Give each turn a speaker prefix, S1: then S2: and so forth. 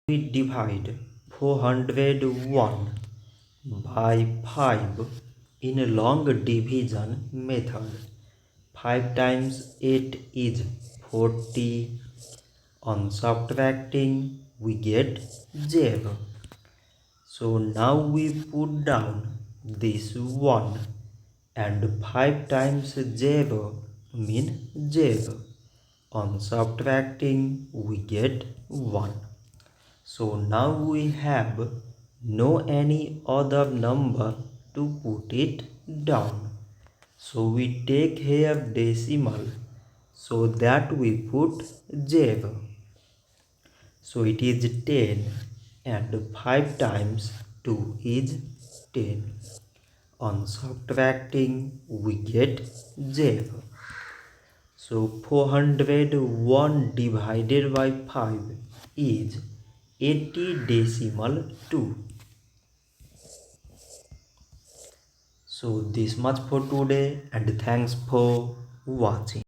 S1: We divide 401 by 5 in a long division method. 5 times 8 is 40. On subtracting, we get 0. So now we put down this 1 and 5 times 0 mean 0. On subtracting, we get 1. So now we have no any other number to put it down. So we take here decimal so that we put 0. So it is 10 and 5 times 2 is 10. On subtracting we get 0. So 401 divided by 5 is 80 decimal 2. So this much for today and thanks for watching.